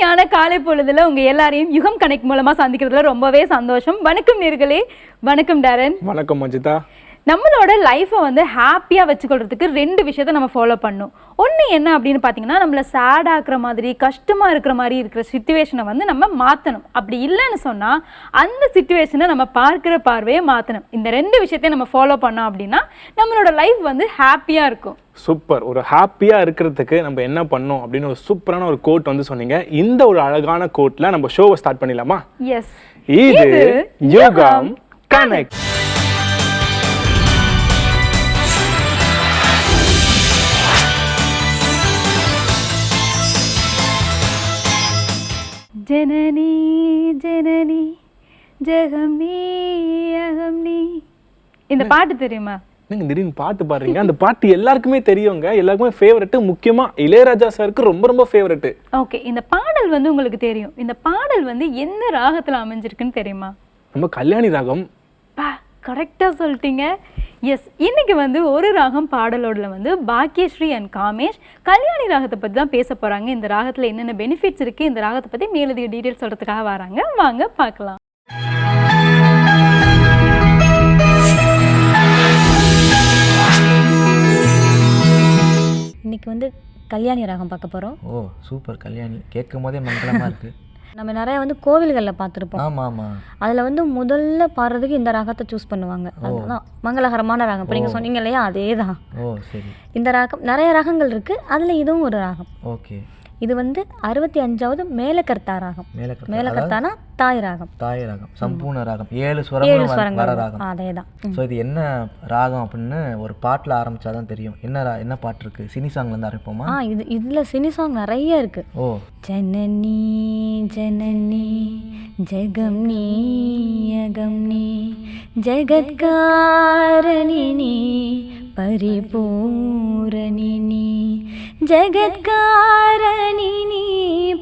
இனிமையான காலை பொழுதுல உங்க எல்லாரையும் யுகம் கனெக்ட் மூலமா சந்திக்கிறதுல ரொம்பவே சந்தோஷம். வணக்கம் நேர்களே. வணக்கம் டாரன். வணக்கம் மஞ்சிதா. நம்மளோட லைஃப்பை வந்து ஹாப்பியாக வச்சுக்கொள்றதுக்கு 2 விஷயத்த நம்ம ஃபாலோ பண்ணணும். ஒன்று என்ன அப்படின்னு பார்த்தீங்கன்னா, நம்மளை சேட் ஆக்குற மாதிரி கஷ்டமாக இருக்கிற மாதிரி இருக்கிற சிச்சுவேஷனை வந்து நம்ம மாற்றணும். அப்படி இல்லைன்னு சொன்னால் அந்த சிச்சுவேஷனை நம்ம பார்க்குற பார்வையை மாற்றணும். இந்த 2 விஷயத்தையும் நம்ம ஃபாலோ பண்ணோம் அப்படின்னா நம்மளோட லைஃப் வந்து ஹாப்பியாக இருக்கும். சூப்பர். ஒரு ஹாப்பியாக இருக்கிறதுக்கு நம்ம என்ன பண்ணோம் அப்படின்னு ஒரு சூப்பரான ஒரு கோட் வந்து சொன்னீங்க. இந்த ஒரு அழகான கோட்ல நம்ம ஷோவை ஸ்டார்ட் பண்ணிடலாமா? எஸ், இது யுகம் கனெக்ட். ஜனனி ஜனனி ஜெகம் நீ அகம் நீ. இந்த பாட்டு தெரியுமா? நீங்க திடீர்னு பாட்டு பாடுறீங்க. அந்த பாட்டு எல்லாருக்குமே தெரியுங்க, எல்லாருக்குமே ஃபேவரட். முக்கியமா இளையராஜா சாருக்கு ரொம்ப ரொம்ப ஃபேவரட். ஓகே, இந்த பாடல் வந்து உங்களுக்கு தெரியும். இந்த பாடல் வந்து எந்த ராகத்துல அமைஞ்சிருக்குன்னு தெரியுமா? நம்ம கல்யாணி ராகம். கரெக்டா சொல்லிட்டீங்க. எஸ், இன்னைக்கு வந்து ஒரு ராகம் பாடலோட வந்து பாக்கியஸ்ரீ அண்ட் காமேஷ் கல்யாணி ராகத்தை பற்றி தான் பேச போகிறாங்க. இந்த ராகத்தில் என்னென்ன பெனிஃபிட்ஸ் இருக்குது, இந்த ராகத்தை பற்றி மேலதிக டீட்டெயில்ஸ் சொல்கிறதுக்காக வராங்க. வாங்க பார்க்கலாம். இன்னைக்கு வந்து கல்யாணி ராகம் பார்க்க போகிறோம். ஓ சூப்பர். கல்யாணி கேட்கும் போதே மங்களமாக இருக்குது. நம்ம நிறைய வந்து கோவில்களில் பார்த்துருப்போம். ஆமாம் ஆமாம். அதில் வந்து முதல்ல பாடுறதுக்கு இந்த ராகத்தை சூஸ் பண்ணுவாங்க. அதுதான் மங்களகரமான ராகம். இப்போ நீங்கள் சொன்னீங்க இல்லையா, அதே தான். ஓ சரி. இந்த ராகம் நிறைய ராகங்கள் இருக்குது, அதில் இதுவும் ஒரு ராகம். ஓகே. இது வந்து 65வது மேலகர்த்தா ராகம். மேலகர்த்தானா தாய் ராகம். தாய் ராகம், சம்பூர்ண ராகம், 7 ஸ்வரங்கள் வர ராகம். அதே தான். ஸோ இது என்ன ராகம் அப்படின்னு ஒரு பாட்டில் ஆரம்பிச்சாதான் தெரியும். என்ன பாட்டு இருக்கு? சினி சாங்லேருந்து ஆரம்பிப்போமா? இதில் சினி சாங் நிறைய இருக்கு. ஓ. ஜனனி ஜனனி ஜெகம் நீ அகம் நீ ஜெகத்காரணி நீ பரிபூரணி நீ ஜெகத்காரணி நீ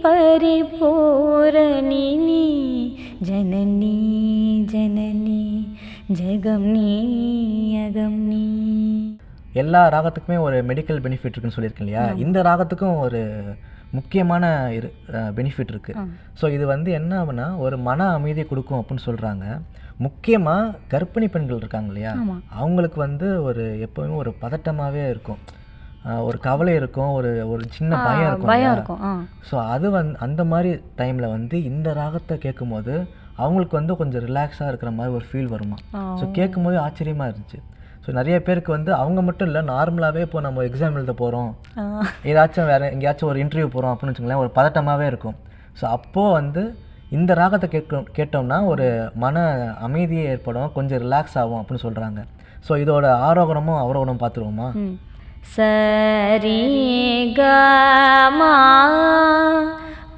பரிபூரணி நீ ஜனனி ஜனனி ஜெகம் நீ அகம் நீ. எல்லா ராகத்துக்குமே ஒரு மெடிக்கல் பெனிஃபிட் இருக்குன்னு சொல்லியிருக்கேன் இல்லையா? இந்த ராகத்துக்கும் ஒரு முக்கியமான பெனிஃபிட் இருக்குது. ஸோ இது வந்து என்ன ஆகுனா ஒரு மன அமைதியை கொடுக்கும் அப்படின்னு சொல்கிறாங்க. முக்கியமாக கர்ப்பிணி பெண்கள் இருக்காங்க இல்லையா, அவங்களுக்கு வந்து ஒரு எப்போவுமே ஒரு பதட்டமாகவே இருக்கும், ஒரு கவலை இருக்கும், ஒரு சின்ன பயம் இருக்கும். ஸோ அது அந்த மாதிரி டைமில் வந்து இந்த ராகத்தை கேட்கும்போது அவங்களுக்கு வந்து கொஞ்சம் ரிலாக்ஸாக இருக்கிற மாதிரி ஒரு ஃபீல் வருமா. ஸோ கேட்கும்போது ஆச்சரியமாக இருந்துச்சு. ஸோ நிறைய பேருக்கு வந்து அவங்க மட்டும் இல்லை, நார்மலாகவே இப்போ நம்ம எக்ஸாம் எழுத போகிறோம், ஏதாச்சும் வேறு எங்கேயாச்சும் ஒரு இன்டர்வியூ போகிறோம் அப்படின்னு வச்சுங்களேன், ஒரு பதட்டமாகவே இருக்கும். ஸோ அப்போது வந்து இந்த ராகத்தை கேட்டோம்னா ஒரு மன அமைதியே ஏற்படும், கொஞ்சம் ரிலாக்ஸ் ஆகும் அப்படின்னு சொல்கிறாங்க. ஸோ இதோட ஆரோகணமும் அவரோகணமும் பார்த்துருவோமா? சரி கமா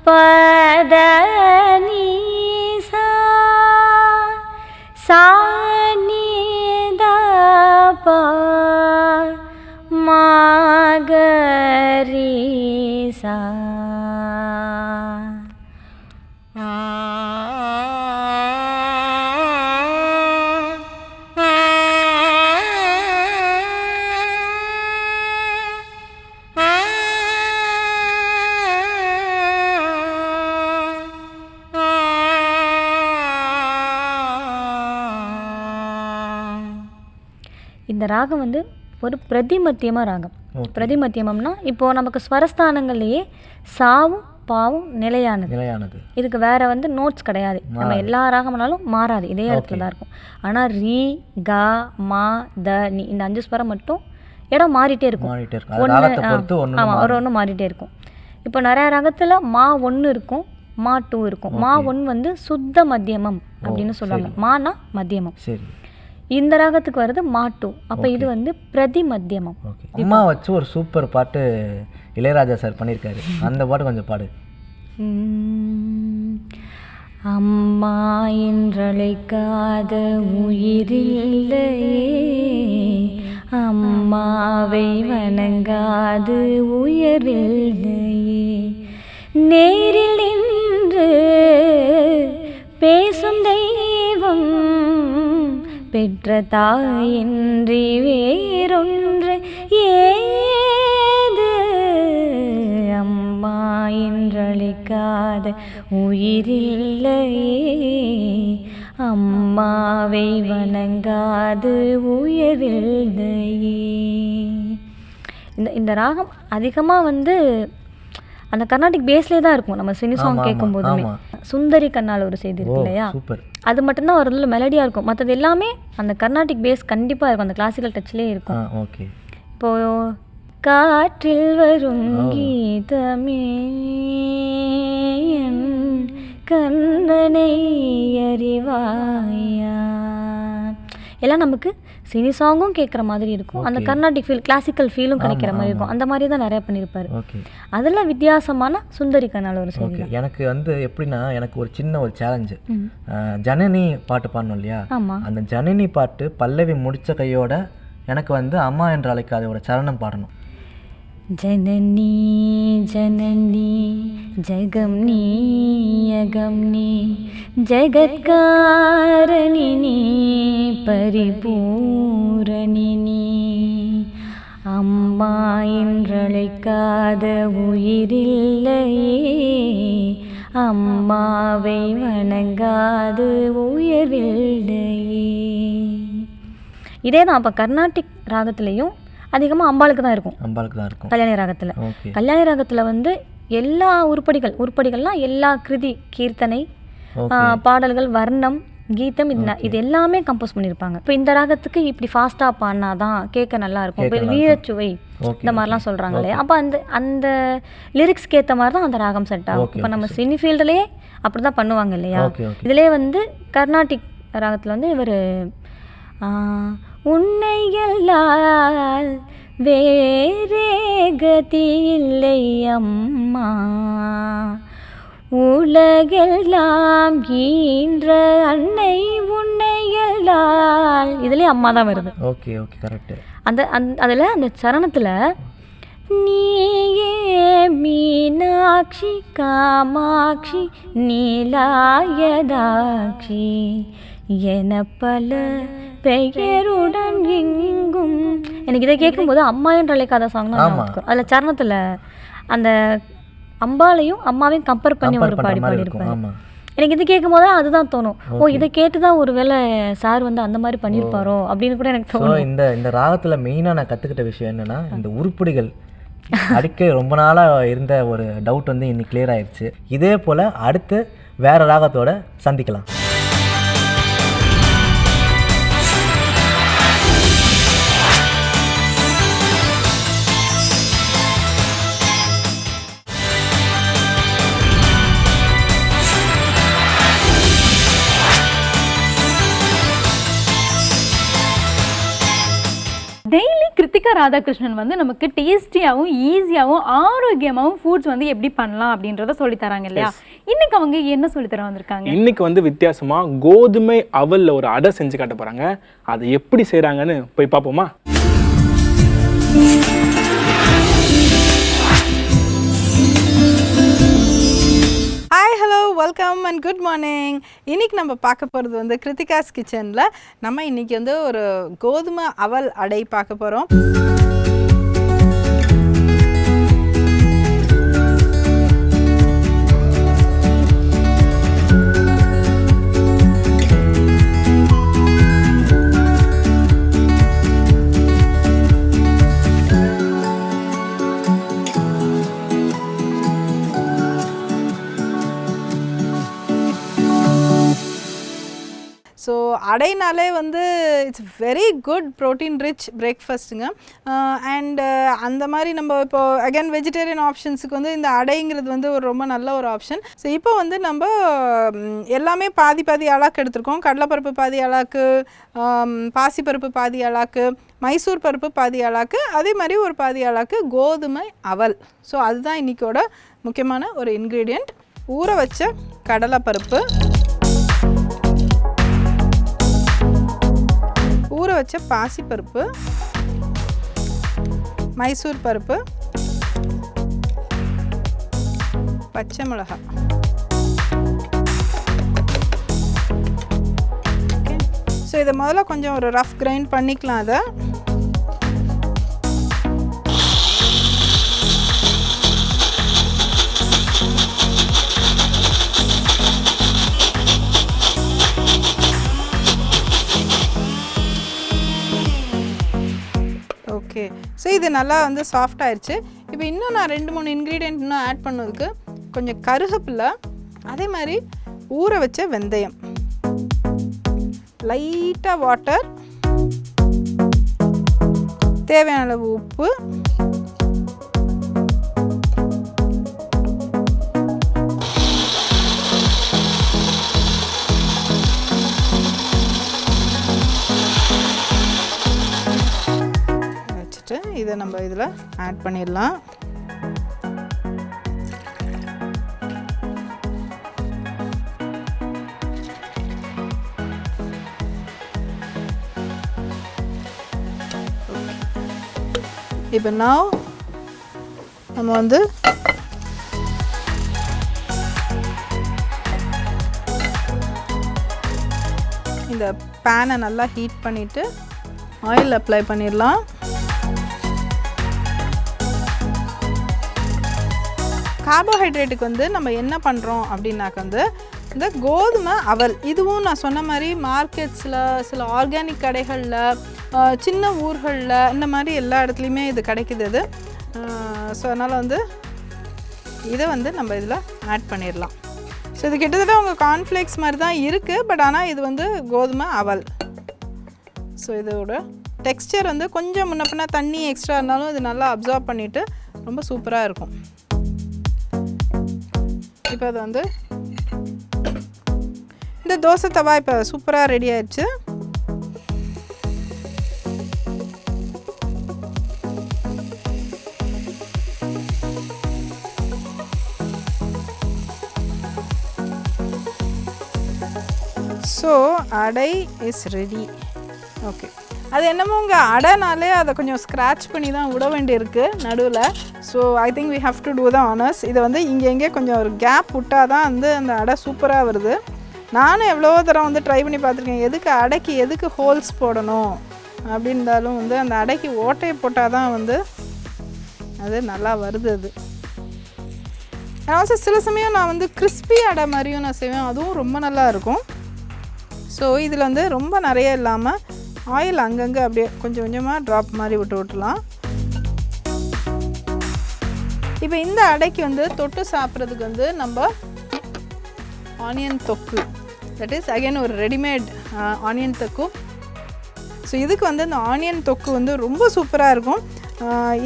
பத நீ சா நீ த ப மா க ரி சா. இந்த ராகம் வந்து ஒரு பிரதிமத்தியமாக ராகம். பிரதிமத்தியமம்னா இப்போது நமக்கு ஸ்வரஸ்தானங்கள்லேயே சாவும் பாவும் நிலையானது. இதுக்கு வேறு வந்து நோட்ஸ் கிடையாது. நம்ம எல்லா ராகம்னாலும் மாறாது, இதே இடத்துல தான் இருக்கும். ஆனால் ரீ க மா த நீ இந்த 5 ஸ்வரம் மட்டும் இடம் மாறிட்டே இருக்கும். ஒரு ஒன்று மாறிட்டே இருக்கும். இப்போ நிறைய ராகத்தில் மா 1 இருக்கும், மா 2 இருக்கும். மா 1 வந்து சுத்த மத்தியமம் அப்படின்னு சொல்லுவாங்க, மானா மத்தியமம். சரி. இந்த ராகத்துக்கு வருது மா 2. அப்போ இது வந்து பிரதி மத்தியமம். அம்மா வச்சு ஒரு சூப்பர் பாட்டு இளையராஜா சார் பண்ணியிருக்காரு, அந்த பாட்டு கொஞ்சம் பாடு. அம்மா என்றழைக்காத உயிரில்லையே, அம்மாவை வணங்காது உயரில்லையே, நேரில் நின்று பேசும் தெய்வம் பெற்ற தாயின்றி வேறொன்று ஏது அம்மா என்றழைக்காத உயிரில்லையே, அம்மாவை வணங்காது உயரில்லையே. இந்த ராகம் அதிகமாக வந்து அந்த கர்நாடிக் பேஸ்லேயே தான் இருக்கும். நம்ம சினி சாங் கேட்கும்போதுமே சுந்தரி கண்ணால் ஒரு செய்தி இருக்கு இல்லையா, அது மட்டும்தான் ஒரு மெலடியாக இருக்கும். மற்றது எல்லாமே அந்த கர்நாடிக் பேஸ் கண்டிப்பாக இருக்கும், அந்த கிளாசிக்கல் டச்லேயே இருக்கும். ஓகே. இப்போது காற்றில் வரும் கீதமே என் கண்ணனை அறிவாயா, எல்லாம் நமக்கு சினி சாங்கும் கேட்குற மாதிரி இருக்கும், அந்த கர்நாடிக் ஃபீல் கிளாசிக்கல் ஃபீலும் கிடைக்கிற மாதிரி இருக்கும். அந்த மாதிரி தான் நிறைய பண்ணியிருப்பாரு. அதெல்லாம் வித்தியாசமான சுந்தரி கண்ணால் ஒரு செய்தி. எனக்கு வந்து எப்படின்னா, எனக்கு ஒரு சின்ன ஒரு சேலஞ்சு, ஜனனி பாட்டு பாடணும் இல்லையா, அந்த ஜனனி பாட்டு பல்லவி முடித்த கையோட எனக்கு வந்து அம்மா என்ற அழைக்காத ஒரு சரணம் பாடணும். ஜனனி ஜனனி ஜெகம் நீ யகம் நீ ஜெகத்காரணி நீ பரிபூரணி நீ, அம்மா என்றழைக்காத உயிரில்லையே, அம்மாவை வணங்காது உயரில்லையே. இதே தான் அப்போ கர்நாடிக் ராகத்துலேயும் அதிகமாக அம்பாளுக்கு தான் இருக்கும். கல்யாணி ராகத்தில். கல்யாணி ராகத்தில் வந்து எல்லா உருப்படிகள்லாம் எல்லா கிருதி, கீர்த்தனை, பாடல்கள், வர்ணம், கீதம், இது எல்லாமே கம்போஸ் பண்ணியிருப்பாங்க. இப்போ இந்த ராகத்துக்கு இப்படி ஃபாஸ்ட்டாக பாடினாதான் கேட்க நல்லா இருக்கும். இப்போ வீரச்சுவை இந்த மாதிரிலாம் சொல்கிறாங்க இல்லையா, அப்போ அந்த லிரிக்ஸ்க்கு ஏற்ற மாதிரி தான் அந்த ராகம் செட் ஆகும். இப்போ நம்ம சினி ஃபீல்டுலேயே அப்படி தான் பண்ணுவாங்க இல்லையா. இதிலே வந்து கர்நாடிக் ராகத்தில் வந்து இவர் உன்னை எல்லால் வேறே கதி இல்லை அம்மா, உலகெல்லாம் ஈன்ற அன்னை உன்னை எல்லால், இதுலேயே அம்மா தான் வருது. Okay okay correct. அதில் அந்த சரணத்தில் நீயே மீனாட்சி காமாட்சி நீலாயதாட்சி என பல பெயருடன் எங்கும், எனக்கு இதை கேட்கும்போது அம்மா என்ற அழைக்காத சாங் தான் இருக்கும். அதில் சரணத்தில் அந்த அம்பாலையும் அம்மாவையும் கம்பேர் பண்ணி ஒரு பாடியிருப்பாங்க. எனக்கு இது கேட்கும் போது அதுதான் தோணும், ஓ இதை கேட்டு தான் ஒரு வேளை சார் வந்து அந்த மாதிரி பண்ணியிருப்பாரோ அப்படின்னு கூட எனக்கு தோணும். இந்த ராகத்தில் மெயினாக நான் கற்றுக்கிட்ட விஷயம் என்னென்னா, இந்த உருப்படிகள் அடிக்க ரொம்ப நாளாக இருந்த ஒரு டவுட் வந்து இன்னைக்கு கிளியர் ஆயிடுச்சு. இதே போல் அடுத்து வேறு ராகத்தோட சந்திக்கலாம். டெய்லி கிருத்திகா ராதாகிருஷ்ணன் வந்து நமக்கு டேஸ்டியாகவும் ஈஸியாகவும் ஆரோக்கியமாகவும் ஃபுட்ஸ் வந்து எப்படி பண்ணலாம் அப்படின்றத சொல்லி தராங்க இல்லையா. இன்னைக்கு அவங்க என்ன சொல்லி தர வந்திருக்காங்க? இன்னைக்கு வந்து வித்தியாசமா கோதுமை அவல்ல ஒரு அடை செஞ்சு காட்ட போறாங்க. அதை எப்படி செய்யறாங்கன்னு போய் பார்ப்போமா? Hi, hello, welcome and good morning. இன்றைக்கி நம்ம பார்க்க போகிறது வந்து கிருத்திகாஸ் கிச்சனில் நம்ம இன்றைக்கி வந்து ஒரு கோதுமை அவல் அடை பார்க்க போகிறோம். ஸோ அடைனாலே வந்து it's very good protein rich பிரேக்ஃபாஸ்ட்டுங்க. அண்டு அந்த மாதிரி நம்ம இப்போது அகேன் வெஜிடேரியன் ஆப்ஷன்ஸுக்கு வந்து இந்த அடைங்கிறது வந்து ஒரு ரொம்ப நல்ல ஒரு ஆப்ஷன். ஸோ இப்போ வந்து நம்ம எல்லாமே பாதி பாதி அளாக்கு எடுத்துருக்கோம். கடலைப்பருப்பு பாதி அளாக்கு, பாசிப்பருப்பு பாதி அளாக்கு, மைசூர் பருப்பு பாதி அளாக்கு, அதே மாதிரி ஒரு பாதி அளாக்கு கோதுமை அவல். ஸோ அதுதான் இன்றைக்கோட முக்கியமான ஒரு இன்க்ரீடியண்ட். ஊற வச்ச கடலைப்பருப்பு, ஊற வச்ச பாசிப்பருப்பு, மைசூர் பருப்பு, பச்சை மிளகாய். ஓகே, ஸோ இதை முதல்ல கொஞ்சம் ஒரு ரஃப் கிரைண்ட் பண்ணிக்கலாம். அதை இது நல்லா வந்து சாஃப்ட் ஆயிடுச்சு. இப்போ இன்னும் நான் 2-3 இன்க்ரீடியன்ட் இன்னும் ஆட் பண்ணதுக்கு கொஞ்சம் கருவேப்பிலை, அதே மாதிரி ஊற வச்ச வெந்தயம், லைட்டாக வாட்டர், தேவையான அளவு உப்பு, வச்சுட்டு இதை நம்ம இதில் ஆட் பண்ணிடலாம். இப்போ நம்ம வந்து இந்த பேனை நல்லா ஹீட் பண்ணிவிட்டு ஆயில் அப்ளை பண்ணிடலாம். கார்போஹைட்ரேட்டுக்கு வந்து நம்ம என்ன பண்ணுறோம் அப்படின்னாக்க வந்து இந்த கோதுமை அவல், இதுவும் நான் சொன்ன மாதிரி மார்க்கெட்ஸில், சில ஆர்கானிக் கடைகளில், சின்ன ஊர்களில், இந்த மாதிரி எல்லா இடத்துலையுமே இது கிடைக்குது இது. ஸோ அதனால் வந்து இதை வந்து நம்ம இதில் ஆட் பண்ணிடலாம். ஸோ இது கிட்டத்தட்ட உங்கள் கார்ன்ஃப்ளேக்ஸ் மாதிரி தான் இருக்குது, பட் ஆனால் இது வந்து கோதுமை அவல். ஸோ இதோட டெக்ஸ்சர் வந்து கொஞ்சம் முன்ன பின்ன தண்ணி எக்ஸ்ட்ரா இருந்தாலும் இது நல்லா அப்சார்ப் பண்ணிவிட்டு ரொம்ப சூப்பராக இருக்கும். இப்போ அது வந்து இந்த தோசை தவா இப்போ சூப்பராக ரெடி ஆயிடுச்சு. ஸோ அடை இஸ் ரெடி. ஓகே, அது என்னமோ உங்கள் அடைனாலே அதை கொஞ்சம் ஸ்க்ராட்ச் பண்ணி தான் விட வேண்டியிருக்கு நடுவில். So I think we have to do the honours. இதை வந்து இங்கே கொஞ்சம் ஒரு கேப் விட்டால் தான் வந்து அந்த அடை சூப்பராக வருது. நானும் எவ்வளோ தரம் வந்து ட்ரை பண்ணி பார்த்துருக்கேன், எதுக்கு அடைக்கு எதுக்கு ஹோல்ஸ் போடணும் அப்படின்றாலும் வந்து அந்த அடைக்கு ஓட்டையை போட்டால் தான் வந்து அது நல்லா வருது. அது ஆல்சோ சில சமயம் நான் வந்து கிறிஸ்பி அடை மாதிரியும் நான் செய்வேன், அதுவும் ரொம்ப நல்லா இருக்கும். ஸோ இதில் வந்து ரொம்ப நிறைய இல்லாமல் ஆயில் அங்கங்கே அப்படியே கொஞ்சம் கொஞ்சமாக ட்ராப் மாதிரி விட்டுலாம். இப்போ இந்த அடைக்கு வந்து தொட்டு சாப்பிட்றதுக்கு வந்து நம்ம ஆனியன் தொக்கு, தட் இஸ் அகைன் ஒரு ரெடிமேட் ஆனியன் தொக்கு. ஸோ இதுக்கு வந்து இந்த ஆனியன் தொக்கு வந்து ரொம்ப சூப்பராக இருக்கும்.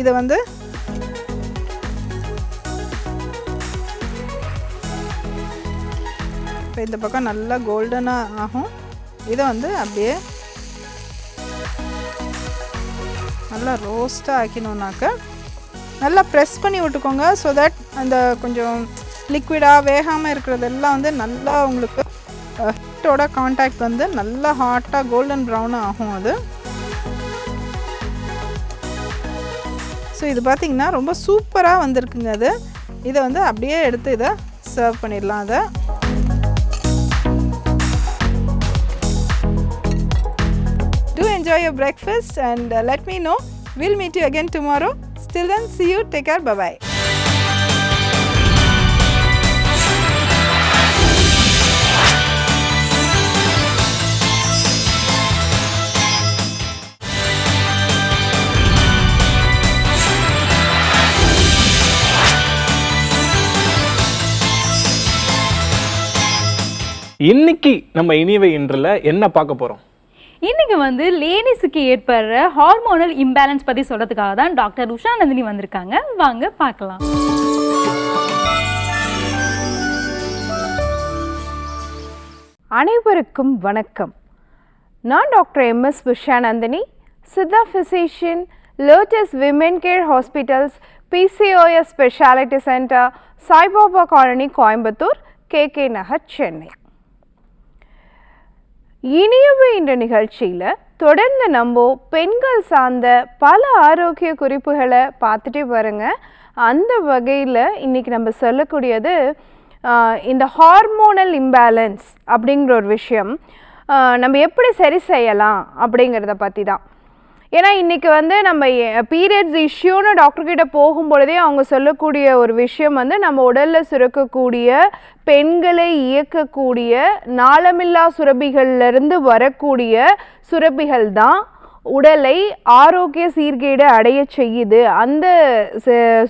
இதை வந்து இப்போ இந்த பக்கம் நல்லா கோல்டனாக ஆகும். இதை வந்து அப்படியே நல்லா ரோஸ்ட்டாக ஆக்கினோன்னாக்க நல்லா ப்ரெஸ் பண்ணி விட்டுக்கோங்க. ஸோ தட் அந்த கொஞ்சம் லிக்விடாக வேகாமல் இருக்கிறதெல்லாம் வந்து நல்லா உங்களுக்கு ஹீட்டோட கான்டாக்ட் வந்து நல்லா ஹாட்டாக கோல்டன் ப்ரௌனாக ஆகும் அது. ஸோ இது பார்த்திங்கன்னா ரொம்ப சூப்பராக வந்திருக்குங்க அது. இதை வந்து அப்படியே எடுத்து இதை சர்வ் பண்ணிடலாம். அதை do enjoy your breakfast and let me know. We'll meet you again tomorrow. Till then, see you. Take care. Bye bye. இன்னைக்கு நம்ம இனியவை இன்றில் என்ன பார்க்க போகிறோம்? இன்னைக்கு வந்து லேடிஸுக்கு ஏற்படுற ஹார்மோனல் இம்பேலன்ஸ் பற்றி சொல்கிறதுக்காக தான் டாக்டர் உஷா நந்தினி வந்திருக்காங்க. வாங்க பார்க்கலாம். அனைவருக்கும் வணக்கம். நான் doctor MS Usha Nandini, Siddha physician, lotus women care hospitals, PCOS speciality centre, Saibaba colony, Coimbatore, KK Nagar, Chennai. இனியவை என்ற நிகழ்ச்சியில் தொடர்ந்து நம்ம பெண்கள் சார்ந்த பல ஆரோக்கிய குறிப்புகளை பார்த்துட்டே பாருங்க. அந்த வகையில் இன்றைக்கி நம்ம சொல்லக்கூடியது இந்த ஹார்மோனல் இம்பேலன்ஸ் அப்படிங்கிற ஒரு விஷயம் நம்ம எப்படி சரி செய்யலாம் அப்படிங்கிறத பற்றி தான். ஏன்னா இன்றைக்கி வந்து நம்ம பீரியட்ஸ் இஷ்யூன்னு டாக்டர்கிட்ட போகும்பொழுதே அவங்க சொல்லக்கூடிய ஒரு விஷயம் வந்து நம்ம உடலில் சுரக்கக்கூடிய பெண்களை இயக்கக்கூடிய நாளமில்லா சுரப்பிகள்லேருந்து வரக்கூடிய சுரப்பிகள் தான் உடலை ஆரோக்கிய சீர்கேடு அடைய செய்யுது. அந்த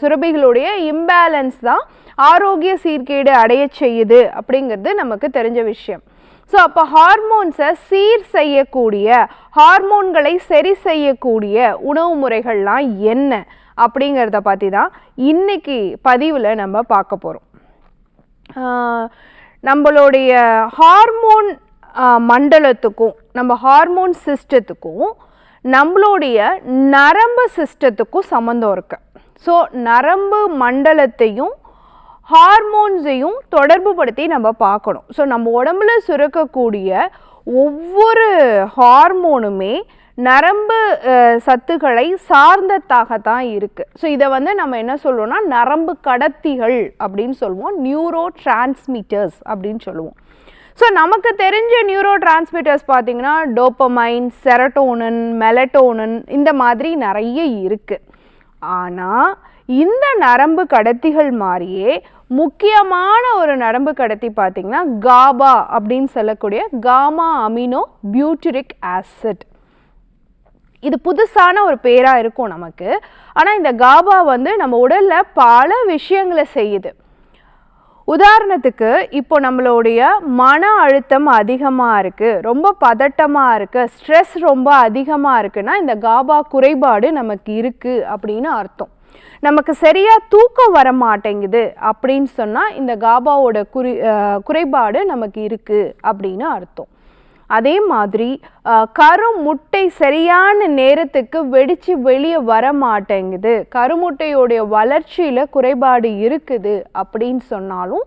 சுரபிகளுடைய இம்பேலன்ஸ் தான் ஆரோக்கிய சீர்கேடு அடைய செய்யுது அப்படிங்கிறது நமக்கு தெரிஞ்ச விஷயம். ஸோ அப்போ ஹார்மோன்ஸை சீர் செய்யக்கூடிய, ஹார்மோன்களை சரி செய்யக்கூடிய உணவு முறைகள்லாம் என்ன அப்படிங்கிறத பற்றி தான் இன்னைக்கு பதிவில் நம்ம பார்க்க போகிறோம். நம்மளுடைய ஹார்மோன் மண்டலத்துக்கும் நம்ம ஹார்மோன் சிஸ்டத்துக்கும் நம்மளுடைய நரம்பு சிஸ்டத்துக்கும் சம்மந்தம் இருக்குது. ஸோ நரம்பு மண்டலத்தையும் ஹார்மோன்ஸையும் தொடர்பு படுத்தி நம்ம பார்க்கணும். ஸோ நம்ம உடம்புல சுரக்கக்கூடிய ஒவ்வொரு ஹார்மோனுமே நரம்பு சத்துக்களை சார்ந்ததாகத்தான் இருக்குது. ஸோ இதை வந்து நம்ம என்ன சொல்லுவோம்னா நரம்பு கடத்திகள் அப்படின்னு சொல்லுவோம், நியூரோ டிரான்ஸ்மிட்டர்ஸ் அப்படின்னு சொல்லுவோம். ஸோ நமக்கு தெரிஞ்ச நியூரோ டிரான்ஸ்மிட்டர்ஸ் பார்த்திங்கன்னா டோப்பமைன், செரட்டோனின், மெலட்டோனின் இந்த மாதிரி நிறைய இருக்குது. ஆனால் இந்த நரம்பு கடத்திகள் மாதிரியே முக்கியமான ஒரு நரம்பு கடத்தி பார்த்திங்கன்னா காபா அப்படின்னு சொல்லக்கூடிய காமா அமினோ பியூட்டரிக் ஆசிட். இது புதுசான ஒரு பேராக இருக்கும் நமக்கு. ஆனால் இந்த காபா வந்து நம்ம உடலில் பல விஷயங்களை செய்யுது. உதாரணத்துக்கு இப்போ நம்மளுடைய மன அழுத்தம் அதிகமாக இருக்குது, ரொம்ப பதட்டமாக இருக்குது, ஸ்ட்ரெஸ் ரொம்ப அதிகமாக இருக்குன்னா இந்த காபா குறைபாடு நமக்கு இருக்குது அப்படின்னு அர்த்தம். நமக்கு சரியாக தூக்கம் வர மாட்டேங்குது அப்படின்னு சொன்னால் இந்த காபாவோட குறைபாடு நமக்கு இருக்குது அப்படின்னு அர்த்தம். அதே மாதிரி கருமுட்டை சரியான நேரத்துக்கு வெடித்து வெளியே வர மாட்டேங்குது, கருமுட்டையோடைய வளர்ச்சியில் குறைபாடு இருக்குது அப்படின்னு சொன்னாலும்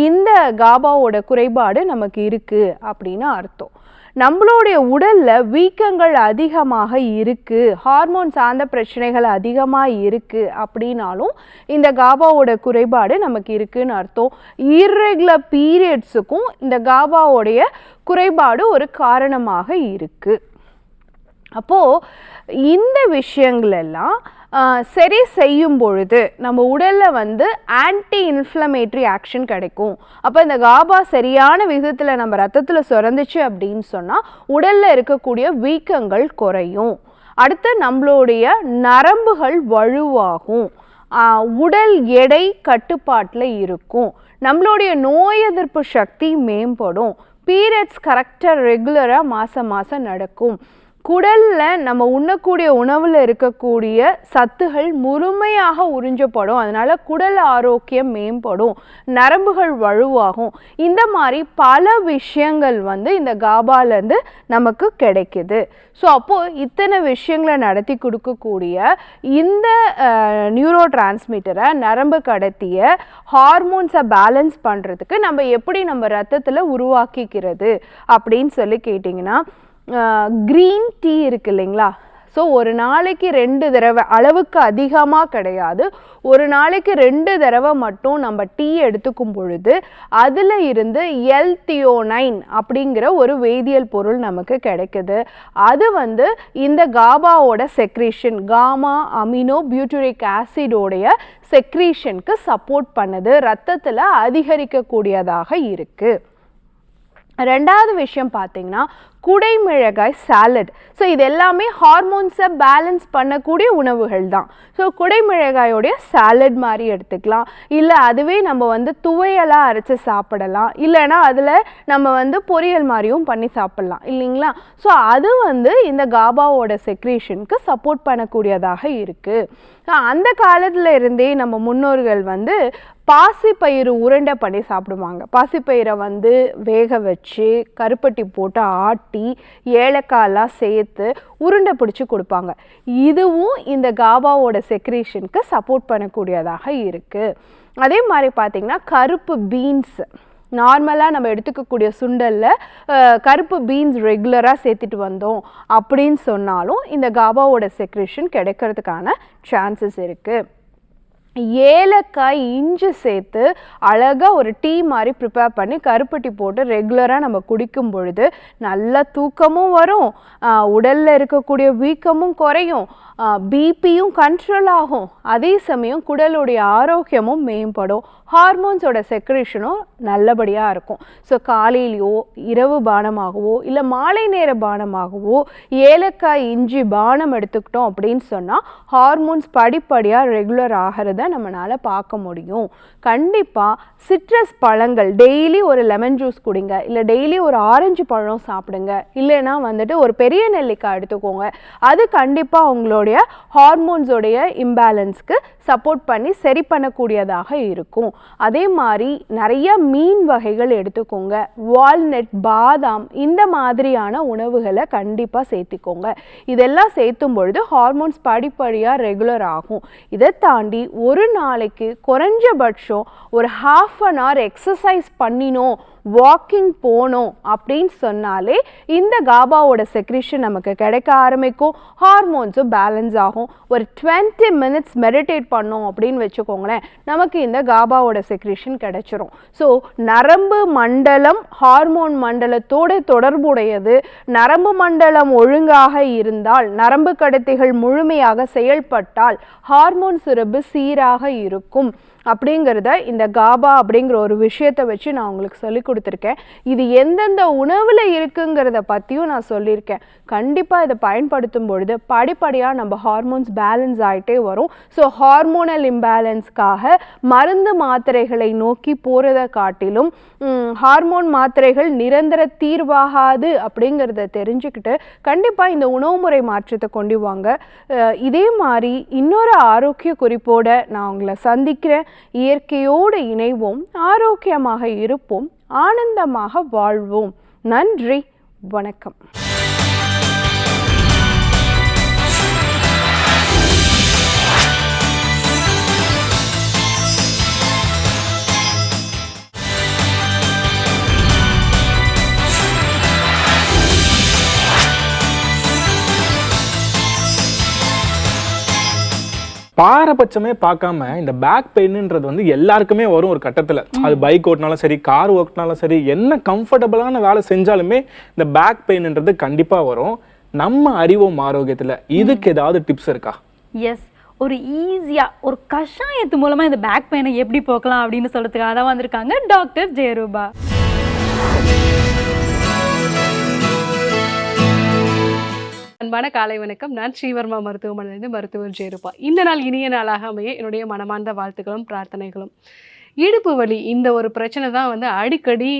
இந்த காபாவோட குறைபாடு நமக்கு இருக்குது அப்படின்னு அர்த்தம். நம்மளுடைய உடலில் வீக்கங்கள் அதிகமாக இருக்குது, ஹார்மோன் சார்ந்த பிரச்சனைகள் அதிகமாக இருக்குது அப்படின்னாலும் இந்த காபாவோட குறைபாடு நமக்கு இருக்குதுன்னு அர்த்தம். இர்ரெகுலர் பீரியட்ஸுக்கும் இந்த காபாவோடைய குறைபாடு ஒரு காரணமாக இருக்குது. அப்போது இந்த விஷயங்களெல்லாம் சரி செய்யும் பொழுது நம்ம உடலில் வந்து ஆன்டி இன்ஃப்ளமேட்ரி ஆக்ஷன் கிடைக்கும். அப்போ இந்த காபா சரியான விதத்தில் நம்ம ரத்தத்தில் சுரந்துச்சு அப்படின்னு சொன்னால் உடலில் இருக்கக்கூடிய வீக்கங்கள் குறையும். அடுத்து நம்மளுடைய நரம்புகள் வலுவாகும், உடல் எடை கட்டுப்பாட்டில் இருக்கும், நம்மளுடைய நோய் எதிர்ப்பு சக்தி மேம்படும், பீரியட்ஸ் கரெக்டாக ரெகுலராக மாதம் நடக்கும், குடலில் நம்ம உண்ணக்கூடிய உணவில் இருக்கக்கூடிய சத்துகள் முழுமையாக உறிஞ்சப்படும், அதனால் குடல் ஆரோக்கியம் மேம்படும், நரம்புகள் வலுவாகும். இந்த மாதிரி பல விஷயங்கள் வந்து இந்த காபாலேருந்து நமக்கு கிடைக்குது. ஸோ அப்போது இத்தனை விஷயங்களை நடத்தி கொடுக்கக்கூடிய இந்த நியூரோ டிரான்ஸ்மிட்டரை, நரம்பு கடத்திய ஹார்மோன்ஸை பேலன்ஸ் பண்ணுறதுக்கு நம்ம எப்படி நம்ம ரத்தத்தில் உருவாக்கிக்கிறது அப்படின்னு சொல்லி கேட்டிங்கன்னா, க்ரீன் டீ இருக்குது இல்லைங்களா? ஸோ ஒரு நாளைக்கு 2 தடவை, அளவுக்கு அதிகமாக கிடையாது, ஒரு நாளைக்கு 2 தடவை மட்டும் நம்ம டீ எடுத்துக்கும் பொழுது அதில் இருந்து எல்தியோனைன் அப்படிங்கிற ஒரு வேதியியல் பொருள் நமக்கு கிடைக்குது. அது வந்து இந்த காபாவோட secretion, gamma amino butyric ஆசிடோடைய செக்ரீஷனுக்கு support பண்ணுது, ரத்தத்தில் அதிகரிக்கக்கூடியதாக இருக்குது. ரெண்டாவது விஷயம் பார்த்திங்கன்னா குடைமிளகாய் சாலட். ஸோ இது எல்லாமே ஹார்மோன்ஸை பேலன்ஸ் பண்ணக்கூடிய உணவுகள் தான். ஸோ குடைமிளகாயோடைய சாலட் மாதிரி எடுத்துக்கலாம், இல்லை அதுவே நம்ம வந்து துவையலாக அரைச்சி சாப்பிடலாம், இல்லைனா அதில் நம்ம வந்து பொரியல் மாதிரியும் பண்ணி சாப்பிட்லாம் இல்லைங்களா? ஸோ அது வந்து இந்த காபாவோட செக்ரீஷனுக்கு சப்போர்ட் பண்ணக்கூடியதாக இருக்குது. அந்த காலத்தில் இருந்தே நம்ம முன்னோர்கள் வந்து பாசிப்பயிறு உருண்டை பண்ணி சாப்பிடுவாங்க. பாசிப்பயிரை வந்து வேக வச்சு கருப்பட்டி போட்டு ஆட்டி ஏலக்காயெல்லாம் சேர்த்து உருண்டை பிடிச்சி கொடுப்பாங்க. இதுவும் இந்த காபாவோட செக்ரீஷனுக்கு சப்போர்ட் பண்ணக்கூடியதாக இருக்குது. அதே மாதிரி பார்த்திங்கன்னா கருப்பு பீன்ஸ், நார்மலாக நம்ம எடுத்துக்கக்கூடிய சுண்டலில் கருப்பு பீன்ஸ் ரெகுலராக சேர்த்துட்டு வந்தோம் அப்படின்னு சொன்னாலும் இந்த காபாவோட செக்ரேஷன் கிடைக்கிறதுக்கான சான்சஸ் இருக்குது. ஏலக்காய் இஞ்சி சேர்த்து அழகாக ஒரு டீ மாதிரி ப்ரிப்பேர் பண்ணி கருப்பட்டி போட்டு ரெகுலராக நம்ம குடிக்கும் பொழுது நல்ல தூக்கமும் வரும், உடலில் இருக்கக்கூடிய வீக்கமும் குறையும், பிபியும் கண்ட்ரோல் ஆகும், அதே சமயம் குடலுடைய ஆரோக்கியமும் மேம்படும், ஹார்மோன்ஸோட செக்ரேஷனும் நல்லபடியாக இருக்கும். ஸோ காலையிலையோ இரவு பானமாகவோ இல்லை மாலை நேர பானமாகவோ ஏலக்காய் இஞ்சி பானம் எடுத்துக்கிட்டோம் அப்படின்னு சொன்னால் ஹார்மோன்ஸ் படிப்படியாக ரெகுலர் ஆகிறத நம்மளால் பார்க்க முடியும். கண்டிப்பாக சிட்ரஸ் பழங்கள் டெய்லி ஒரு லெமன் ஜூஸ் குடிங்க, இல்லை டெய்லி ஒரு ஆரஞ்சு பழம் சாப்பிடுங்க, இல்லைன்னா வந்துட்டு ஒரு பெரிய நெல்லிக்காய் எடுத்துக்கோங்க. அது கண்டிப்பாக உங்களுடைய ஹார்மோன்ஸோடைய இம்பேலன்ஸ்க்கு சப்போர்ட் பண்ணி சரி பண்ணக்கூடியதாக இருக்கும். அதே மாதிரி நிறைய மீன் வகைகள் எடுத்துக்கோங்க, வால்நட், பாதாம், இந்த மாதிரியான உணவுகளை கண்டிப்பாக சேர்த்துக்கோங்க. இதெல்லாம் சேர்த்தும் பொழுது ஹார்மோன்ஸ் படிப்படியாக ரெகுலர் ஆகும். இதை தாண்டி ஒரு நாளைக்கு குறைஞ்சபட்சம் ஒரு ½ அன் ஹவர் எக்ஸசைஸ் பண்ணினோம், வாக்கிங் போனோம் அப்படின்னு சொன்னாலே இந்த காபாவோட செக்ரேஷன் நமக்கு கிடைக்க ஆரம்பிக்கும், ஹார்மோன்ஸும் பேலன்ஸ் ஆகும். ஒரு 20 மினிட்ஸ் மெடிடேட் பண்ணோம் அப்படின்னு வச்சுக்கோங்களேன், நமக்கு இந்த காபாவோட செக்ரேஷன் கிடைச்சிரும். ஸோ நரம்பு மண்டலம் ஹார்மோன் மண்டலத்தோடு தொடர்புடையது. நரம்பு மண்டலம் ஒழுங்காக இருந்தால், நரம்பு கடத்திகள் முழுமையாக செயல்பட்டால் ஹார்மோன் சுரப்பு சீராக இருக்கும். அப்படிங்கிறத இந்த காபா அப்படிங்கிற ஒரு விஷயத்தை வச்சு நான் உங்களுக்கு சொல்லி கொடுத்துருக்கேன். இது எந்தெந்த உணவில் இருக்குங்கிறத பற்றியும் நான் சொல்லியிருக்கேன். கண்டிப்பாக இதை பயன்படுத்தும் பொழுது படிப்படியாக நம்ம ஹார்மோன்ஸ் பேலன்ஸ் ஆகிட்டே வரும். ஸோ ஹார்மோனல் இம்பேலன்ஸ்க்காக மருந்து மாத்திரைகளை நோக்கி போகிறத காட்டிலும் ஹார்மோன் மாத்திரைகள் நிரந்தர தீர்வாகாது அப்படிங்கிறத தெரிஞ்சுக்கிட்டு கண்டிப்பாக இந்த உணவு முறை மாற்றத்தை கொண்டு வாங்க. இதே மாதிரி இன்னொரு ஆரோக்கிய குறிப்போடு நான் உங்களை சந்திக்கிறேன். இயற்கையோடு இணைவோம், ஆரோக்கியமாக இருப்போம், ஆனந்தமாக வாழ்வோம். நன்றி, வணக்கம். பாரபட்சமே பார்க்காம இந்த பேக் பெயின்ன்றது வந்து எல்லாருக்குமே வரும் ஒரு கட்டத்தில். அது பைக் ஓட்டினாலும் சரி, கார் ஓட்டினாலும் சரி, என்ன கம்ஃபர்டபுளான வேலை செஞ்சாலுமே இந்த பேக் பெயின்ன்றது கண்டிப்பாக வரும். நம்ம அறிவோம் ஆரோக்கியத்தில் இதுக்கு ஏதாவது டிப்ஸ் இருக்கா? எஸ், ஒரு ஈஸியாக ஒரு கஷாயத்து மூலமாக இந்த பேக் பெயினை எப்படி போக்கலாம் அப்படின்னு சொல்கிறதுக்காக தான் வந்திருக்காங்க டாக்டர் ஜெயரூபா. அன்பான காலை வணக்கம். நான் ஸ்ரீவர்மா மருத்துவமனையிலிருந்து மருத்துவர் ஜெயரூபா. இந்த நாள் இனிய நாளாக அமைய என்னுடைய மனமார்ந்த வாழ்த்துக்களும் பிரார்த்தனைகளும். இடுப்பு வலி இந்த ஒரு பிரச்சனை தான் வந்து அடிக்கடி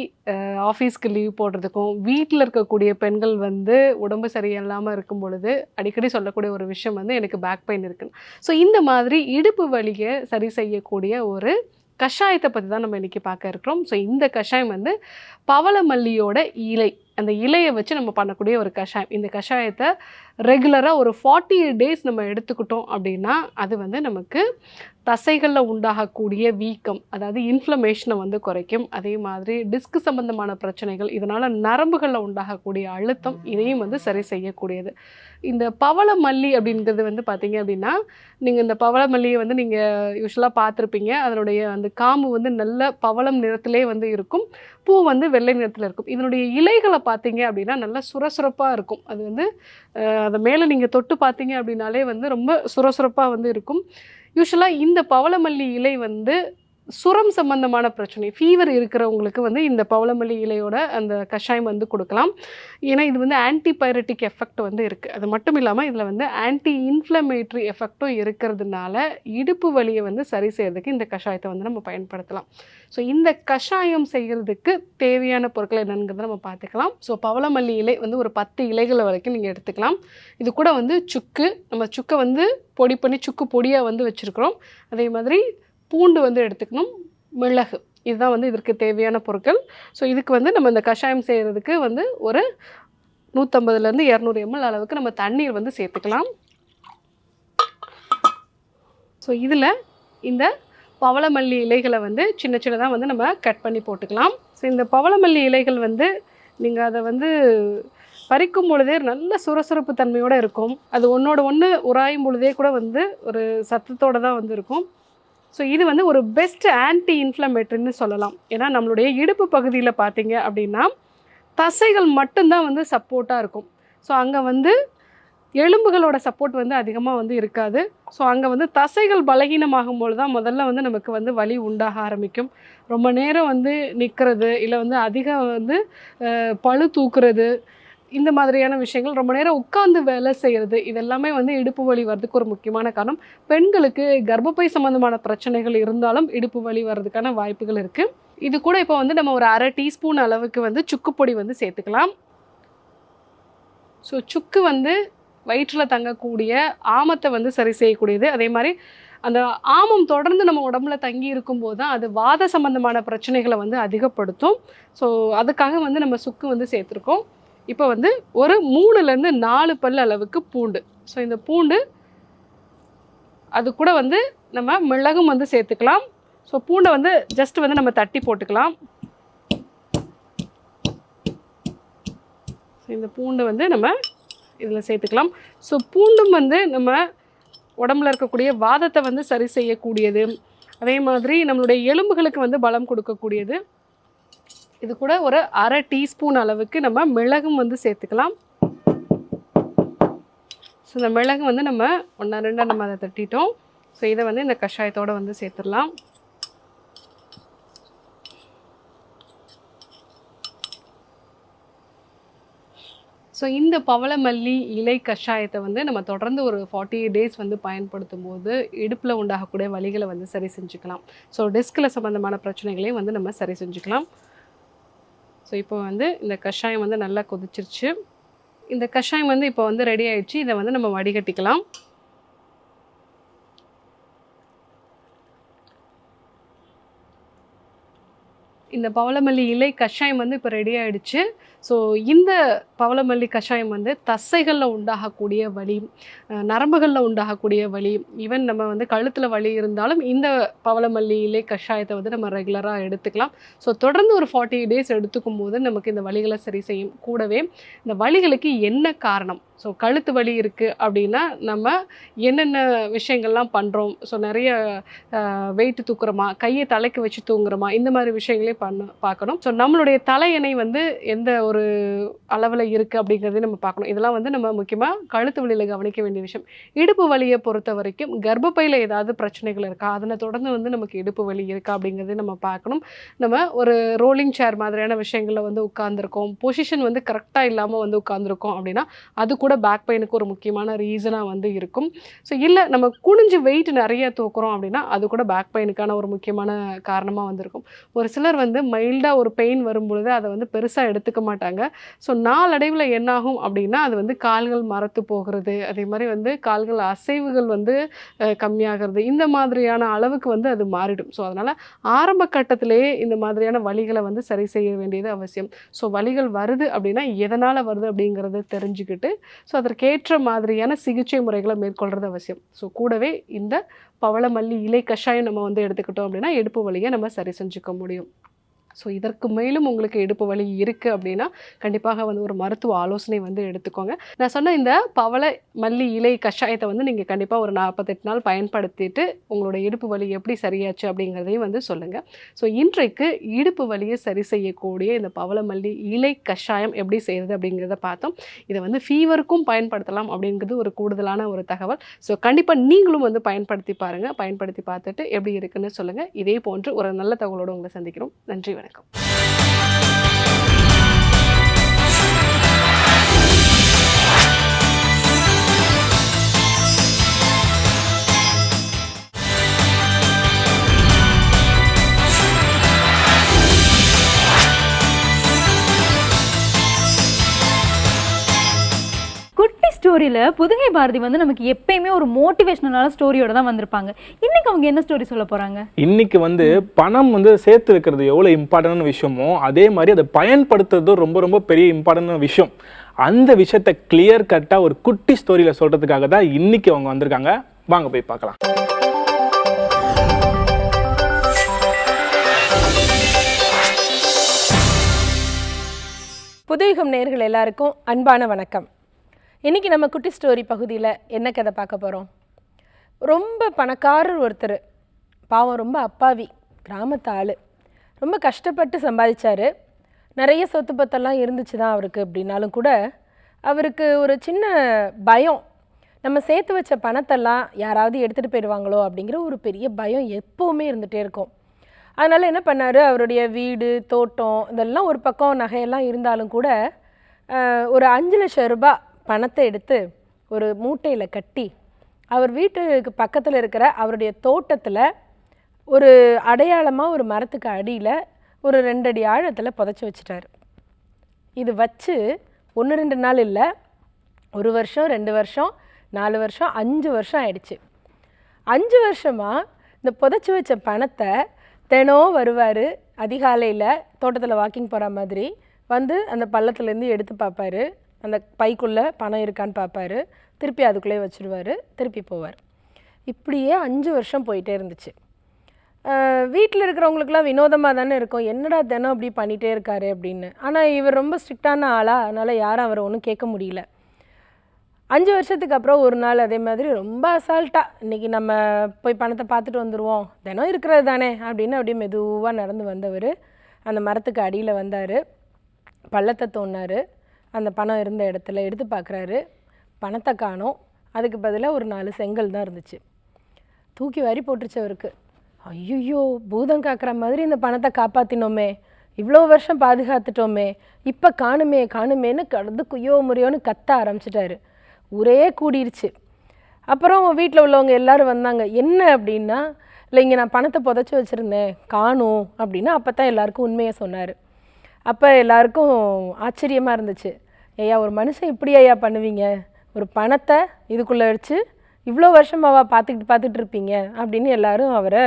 ஆஃபீஸ்க்கு லீவ் போடுறதுக்கும், வீட்டில் இருக்கக்கூடிய பெண்கள் வந்து உடம்பு சரியில்லாமல் இருக்கும் பொழுது அடிக்கடி சொல்லக்கூடிய ஒரு விஷயம் வந்து எனக்கு பேக் பெயின் இருக்குன்னு. ஸோ இந்த மாதிரி இடுப்பு வலியை சரி செய்யக்கூடிய ஒரு கஷாயத்தை பற்றி தான் நம்ம இன்றைக்கி பார்க்க இருக்கிறோம். ஸோ இந்த கஷாயம் வந்து பவளமல்லியோட இலை, அந்த இலையை வச்சு நம்ம பண்ணக்கூடிய ஒரு கஷாயம். இந்த கஷாயத்தை ரெகுலராக ஒரு 40 days நம்ம எடுத்துக்கிட்டோம் அப்படின்னா அது வந்து நமக்கு தசைகளில் உண்டாகக்கூடிய வீக்கம், அதாவது இன்ஃப்ளமேஷனை வந்து குறைக்கும். அதே மாதிரி டிஸ்க் சம்பந்தமான பிரச்சனைகள், இதனால் நரம்புகளில் உண்டாகக்கூடிய அழுத்தம், இதையும் வந்து சரி செய்யக்கூடியது. இந்த பவளமல்லி அப்படிங்கிறது வந்து பார்த்திங்க அப்படின்னா, நீங்கள் இந்த பவளமல்லியை வந்து நீங்கள் யூஸ்வலாக பார்த்துருப்பீங்க. அதனுடைய அந்த காம்பு வந்து நல்ல பவளம் நிறத்திலே வந்து இருக்கும், பூ வந்து வெள்ளை நிறத்தில் இருக்கும். இதனுடைய இலைகளை பார்த்தீங்க அப்படின்னா நல்லா சுரசுரப்பாக இருக்கும். அது வந்து அதை மேலே நீங்கள் தொட்டு பார்த்தீங்க அப்படின்னாலே வந்து ரொம்ப சுரசுரப்பாக வந்து இருக்கும். யூஸ்வலாக இந்த பவளமல்லி இலை வந்து சுரம் சம்பந்தமான பிரச்சனை, ஃபீவர் இருக்கிறவங்களுக்கு வந்து இந்த பவளமல்லி இலையோட அந்த கஷாயம் வந்து கொடுக்கலாம். ஏன்னா இது வந்து ஆன்டிபைரட்டிக் எஃபெக்ட் வந்து இருக்குது. அது மட்டும் இல்லாமல் இதில் வந்து ஆன்டி இன்ஃப்ளமேட்ரி எஃபெக்டும் இருக்கிறதுனால இடுப்பு வலியை வந்து சரி செய்கிறதுக்கு இந்த கஷாயத்தை வந்து நம்ம பயன்படுத்தலாம். ஸோ இந்த கஷாயம் செய்கிறதுக்கு தேவையான பொருட்கள் என்னங்கிறத நம்ம பார்த்துக்கலாம். ஸோ பவளமல்லி இலை வந்து ஒரு 10 இலைகள் வரைக்கும் நீங்கள் எடுத்துக்கலாம். இது கூட வந்து சுக்கு, நம்ம சுக்கை வந்து பொடி பண்ணி சுக்கு பொடியாக வந்து வச்சுருக்கிறோம். அதே மாதிரி பூண்டு வந்து எடுத்துக்கணும், மிளகு, இதுதான் வந்து இதற்கு தேவையான பொருட்கள். ஸோ இதுக்கு வந்து நம்ம இந்த கஷாயம் செய்கிறதுக்கு வந்து ஒரு 150 to 200 ml அளவுக்கு நம்ம தண்ணீர் வந்து சேர்த்துக்கலாம். ஸோ இதில் இந்த பவளமல்லி இலைகளை வந்து சின்ன சின்னதாக வந்து நம்ம கட் பண்ணி போட்டுக்கலாம். ஸோ இந்த பவளமல்லி இலைகள் வந்து நீங்கள் அதை வந்து பறிக்கும் பொழுதே நல்ல சுரசுரப்பு தன்மையோடு இருக்கும். அது ஒன்றோட ஒன்று உராயும் பொழுதே கூட வந்து ஒரு சத்தத்தோடு தான் வந்து இருக்கும். ஸோ இது வந்து ஒரு பெஸ்ட் ஆன்டி இன்ஃப்ளமேட்டரின்னு சொல்லலாம். ஏன்னா நம்மளுடைய இடுப்பு பகுதியில் பார்த்தீங்க அப்படின்னா தசைகள் மட்டும்தான் வந்து சப்போர்ட்டாக இருக்கும். ஸோ அங்கே வந்து எலும்புகளோட சப்போர்ட் வந்து அதிகமாக வந்து இருக்காது. ஸோ அங்கே வந்து தசைகள் பலகீனமாகும்போது தான் முதல்ல வந்து நமக்கு வந்து வலி உண்டாக ஆரம்பிக்கும். ரொம்ப நேரம் வந்து நிற்கிறது, இல்லை வந்து அதிகம் வந்து பளு தூக்குறது, இந்த மாதிரியான விஷயங்கள், ரொம்ப நேரம் உட்கார்ந்து வேலை செய்கிறது, இதெல்லாமே வந்து இடுப்பு வலி வர்றதுக்கு ஒரு முக்கியமான காரணம். பெண்களுக்கு கர்ப்பப்பை சம்மந்தமான பிரச்சனைகள் இருந்தாலும் இடுப்பு வலி வர்றதுக்கான வாய்ப்புகள் இருக்குது. இது கூட இப்போ வந்து நம்ம ஒரு 1/2 டீஸ்பூன் அளவுக்கு வந்து சுக்குப்பொடி வந்து சேர்த்துக்கலாம். ஸோ சுக்கு வந்து வயிற்றில் தங்கக்கூடிய ஆமத்தை வந்து சரி செய்யக்கூடியது. அதே மாதிரி அந்த ஆமம் தொடர்ந்து நம்ம உடம்புல தங்கி இருக்கும்போது தான் அது வாத சம்பந்தமான பிரச்சனைகளை வந்து அதிகப்படுத்தும். ஸோ அதுக்காக வந்து நம்ம சுக்கு வந்து சேர்த்துருக்கோம். இப்போ வந்து ஒரு 3லேருந்து 4 பல் அளவுக்கு பூண்டு. ஸோ இந்த பூண்டு அது கூட வந்து நம்ம மிளகும் வந்து சேர்த்துக்கலாம். ஸோ பூண்டை வந்து ஜஸ்ட் வந்து நம்ம தட்டி போட்டுக்கலாம். ஸோ இந்த பூண்டை வந்து நம்ம இதில் சேர்த்துக்கலாம். ஸோ பூண்டும் வந்து நம்ம உடம்புல இருக்கக்கூடிய வாதத்தை வந்து சரி செய்யக்கூடியது. அதே மாதிரி நம்மளுடைய எலும்புகளுக்கு வந்து பலம் கொடுக்கக்கூடியது. இது கூட ஒரு 1/2 டீஸ்பூன் அளவுக்கு நம்ம மிளகும் வந்து சேர்த்துக்கலாம். ஸோ இந்த மிளகு வந்து நம்ம 1-2 நம்ம அதை தட்டிட்டோம். ஸோ இதை வந்து இந்த கஷாயத்தோடு வந்து சேர்த்துடலாம். ஸோ இந்த பவளமல்லி இலை கஷாயத்தை வந்து நம்ம தொடர்ந்து ஒரு 48 டேஸ் வந்து பயன்படுத்தும் போது இடுப்பில் உண்டாகக்கூடிய வலிகளை வந்து சரி செஞ்சுக்கலாம். ஸோ டிஸ்கில் சம்மந்தமான பிரச்சனைகளையும் வந்து நம்ம சரி செஞ்சுக்கலாம். ஸோ இப்போ வந்து இந்த கஷாயம் வந்து நல்லா கொதிச்சிருச்சு. இந்த கஷாயம் வந்து இப்போ வந்து ரெடி ஆயிடுச்சு. இதை வந்து நம்ம வடிகட்டிக்கலாம். இந்த பவளமல்லி இலை கஷாயம் வந்து இப்போ ரெடி ஆயிடுச்சு. ஸோ இந்த பவளமல்லி கஷாயம் வந்து தசைகளில் உண்டாகக்கூடிய வலி, நரம்புகளில் உண்டாகக்கூடிய வலி, ஈவன் நம்ம வந்து கழுத்தில் வலி இருந்தாலும் இந்த பவளமல்லி இலை கஷாயத்தை வந்து நம்ம ரெகுலராக எடுத்துக்கலாம். ஸோ தொடர்ந்து ஒரு 48 டேஸ் எடுத்துக்கும் போது நமக்கு இந்த வலிகளை சரி செய்யும். கூடவே இந்த வலிகளுக்கு என்ன காரணம், ஸோ கழுத்து வலி இருக்குது அப்படின்னா நம்ம என்னென்ன விஷயங்கள்லாம் பண்ணுறோம், ஸோ நிறைய வெயிட் தூக்குறோமா, கையை தலைக்கு வச்சு தூங்குறோமா, இந்த மாதிரி விஷயங்களே பார்க்கணும். ஸோ நம்மளுடைய தலையணை வந்து எந்த ஒரு அளவில் இருக்குது அப்படிங்கிறதையும் நம்ம பார்க்கணும். இதெல்லாம் வந்து நம்ம முக்கியமாக கழுத்து வலியில் கவனிக்க வேண்டிய விஷயம். இடுப்பு வலியை பொறுத்த வரைக்கும் கர்ப்பப்பையில் ஏதாவது பிரச்சனைகள் இருக்கா, அதனை தொடர்ந்து வந்து நமக்கு இடுப்பு வலி இருக்கா அப்படிங்கிறதையும் நம்ம பார்க்கணும். நம்ம ஒரு ரோலிங் சேர் மாதிரியான விஷயங்களில் வந்து உட்கார்ந்துருக்கோம், பொசிஷன் வந்து கரெக்டாக இல்லாமல் வந்து உட்கார்ந்துருக்கோம் அப்படின்னா அது கூட பேக் பெயினுக்கு ஒரு முக்கியமான ரீசனாக வந்து இருக்கும். ஸோ இல்லை நம்ம குனிஞ்சு வெயிட் நிறைய தூக்குறோம் அப்படின்னா அது கூட பேக் பெயினுக்கான ஒரு முக்கியமான காரணமாக வந்திருக்கும். ஒரு சிலர் வந்து மைல்டாக ஒரு பெயின் வரும்பொழுது அதை வந்து பெருசாக எடுத்துக்க மாட்டாங்க. ஸோ நாளடைவில் என்னாகும் அப்படின்னா அது வந்து கால்கள் மரத்து போகிறது, அதே மாதிரி வந்து கால்கள் அசைவுகள் வந்து கம்மியாகிறது, இந்த மாதிரியான அளவுக்கு வந்து அது மாறிடும். ஸோ அதனால் ஆரம்ப கட்டத்திலேயே இந்த மாதிரியான வலிகளை வந்து சரி செய்ய வேண்டியது அவசியம். ஸோ வலிகள் வருது அப்படின்னா எதனால் வருது அப்படிங்கிறத தெரிஞ்சுக்கிட்டு ஸோ அதற்கேற்ற மாதிரியான சிகிச்சை முறைகளை மேற்கொள்கிறது அவசியம். ஸோ கூடவே இந்த பவளமல்லி இலை கஷாயம் நம்ம வந்து எடுத்துக்கிட்டோம் அப்படின்னா இடுப்பு வலியை நம்ம சரி செஞ்சுக்க முடியும். ஸோ இதற்கு மேலும் உங்களுக்கு இடுப்பு வலி இருக்குது அப்படின்னா கண்டிப்பாக வந்து ஒரு மருத்துவ ஆலோசனை வந்து எடுத்துக்கோங்க. நான் சொன்ன இந்த பவளமல்லி இலை கஷாயத்தை வந்து நீங்கள் கண்டிப்பாக ஒரு 48 நாள் பயன்படுத்திட்டு உங்களோட இடுப்பு வலி எப்படி சரியாச்சு அப்படிங்கிறதையும் வந்து சொல்லுங்கள். ஸோ இன்றைக்கு இடுப்பு வலியை சரி செய்யக்கூடிய இந்த பவளமல்லி இலை கஷாயம் எப்படி செய்கிறது அப்படிங்கிறத பார்த்தோம். இதை வந்து ஃபீவருக்கும் பயன்படுத்தலாம் அப்படிங்கிறது ஒரு கூடுதலான ஒரு தகவல். ஸோ கண்டிப்பாக நீங்களும் வந்து பயன்படுத்தி பாருங்கள். பயன்படுத்தி பார்த்துட்டு எப்படி இருக்குன்னு சொல்லுங்கள். இதே போன்று ஒரு நல்ல தகவலோடு உங்களை சந்திக்கிறோம். நன்றி, வணக்கம். குட்டி ஸ்டோரியில் புதுகை பாரதி வந்து நமக்கு எப்பயுமே ஒரு மோட்டிவேஷனலான ஸ்டோரியோட தான் வந்திருப்பாங்க. இன்னைக்கு அவங்க என்ன ஸ்டோரி சொல்ல போறாங்க? இன்னைக்கு வந்து பணம் வந்து சேர்த்து வைக்கிறது எவ்வளோ இம்பார்ட்டன்டான விஷயமோ அதே மாதிரி அதை பயன்படுத்துறது ரொம்ப ரொம்ப பெரிய இம்பார்ட்டன்டான விஷயம். அந்த விஷயத்தை கிளியர் கட்டாக ஒரு குட்டி ஸ்டோரியில் சொல்கிறதுக்காக தான் இன்னைக்கு அவங்க வந்திருக்காங்க. வாங்க போய் பார்க்கலாம். புதுயுகம் நேயர்கள் எல்லாருக்கும் அன்பான வணக்கம். இன்றைக்கி நம்ம குட்டி ஸ்டோரி பகுதியில் என்ன கதை பார்க்க போகிறோம்? ரொம்ப பணக்காரர் ஒருத்தர் பாவம் ரொம்ப அப்பாவி, கிராமத்து ஆள், ரொம்ப கஷ்டப்பட்டு சம்பாதிச்சார். நிறைய சொத்து பத்தெல்லாம் இருந்துச்சு தான் அவருக்கு. அப்படின்னாலும் கூட அவருக்கு ஒரு சின்ன பயம், நம்ம சேர்த்து வச்ச பணத்தெல்லாம் யாராவது எடுத்துகிட்டு போயிடுவாங்களோ அப்படிங்கிற ஒரு பெரிய பயம் எப்போவுமே இருந்துகிட்டே இருக்கும். அதனால் என்ன பண்ணார், அவருடைய வீடு தோட்டம் இதெல்லாம் ஒரு பக்கம் நகையெல்லாம் இருந்தாலும் கூட ஒரு 5 லட்சம் ரூபாய் பணத்தை எடுத்து ஒரு மூட்டையில் கட்டி அவர் வீட்டுக்கு பக்கத்தில் இருக்கிற அவருடைய தோட்டத்தில் ஒரு அடையாளமாக ஒரு மரத்துக்கு அடியில் ஒரு 2 அடி ஆழத்தில் புதைச்சி வச்சிட்டார். இது வச்சு 1-2 நாள் இல்லை, 1 வருஷம், 2 வருஷம், 4 வருஷம், 5 வருஷம் ஆயிடுச்சு. 5 வருஷமாக இந்த புதைச்சி வச்ச பணத்தை தினம் வருவார், அதிகாலையில் தோட்டத்தில் வாக்கிங் போகிற மாதிரி வந்து அந்த பள்ளத்துலேருந்து எடுத்து பார்ப்பார், அந்த பைக்குள்ளே பணம் இருக்கான்னு பார்ப்பார், திருப்பி அதுக்குள்ளே வச்சுருவார், திருப்பி போவார். இப்படியே 5 வருஷம் போயிட்டே இருந்துச்சு. வீட்டில் இருக்கிறவங்களுக்குலாம் வினோதமாக தானே இருக்கும், என்னடா தினம் அப்படி பண்ணிகிட்டே இருக்காரு அப்படின்னு. ஆனால் இவர் ரொம்ப ஸ்ட்ரிக்டான ஆளாக, அதனால் யாரும் அவரை ஒன்றும் கேட்க முடியல. 5 வருஷத்துக்கு அப்புறம் ஒரு நாள் அதே மாதிரி ரொம்ப அசால்ட்டாக, இன்றைக்கி நம்ம போய் பணத்தை பார்த்துட்டு வந்துடுவோம், தினம் இருக்கிறது தானே அப்படின்னு அப்படியே மெதுவாக நடந்து வந்தவர் அந்த மரத்துக்கு அடியில் வந்தார். பள்ளத்தை தோண்டினார், அந்த பணம் இருந்த இடத்துல எடுத்து பார்க்குறாரு, பணத்தை காணோம். அதுக்கு பதிலாக ஒரு 4 செங்கல் தான் இருந்துச்சு. தூக்கி வாரி போட்டுருச்சு அவருக்கு. ஐயோ, பூதம் காக்கிற மாதிரி இந்த பணத்தை காப்பாற்றினோமே, இவ்வளோ வருஷம் பாதுகாத்துட்டோமே, இப்போ காணுமே காணுமேன்னு கடந்து குய்யோ முறையோன்னு கத்த ஆரம்பிச்சிட்டாரு. ஊரே கூடிருச்சு. அப்புறம் வீட்டில் உள்ளவங்க எல்லோரும் வந்தாங்க. என்ன அப்படின்னா, இல்லை இங்கே நான் பணத்தை புதைச்சி வச்சுருந்தேன் காணும் அப்படின்னா அப்போ தான் எல்லாருக்கும் உண்மையை சொன்னார். அப்போ எல்லாருக்கும் ஆச்சரியமாக இருந்துச்சு. ஐயா, ஒரு மனுஷன் இப்படி ஐயா பண்ணுவீங்க, ஒரு பணத்தை இதுக்குள்ளே வச்சு இவ்வளோ வருஷமாவா பார்த்துட்டு இருப்பீங்க அப்படின்னு எல்லாரும் அவரை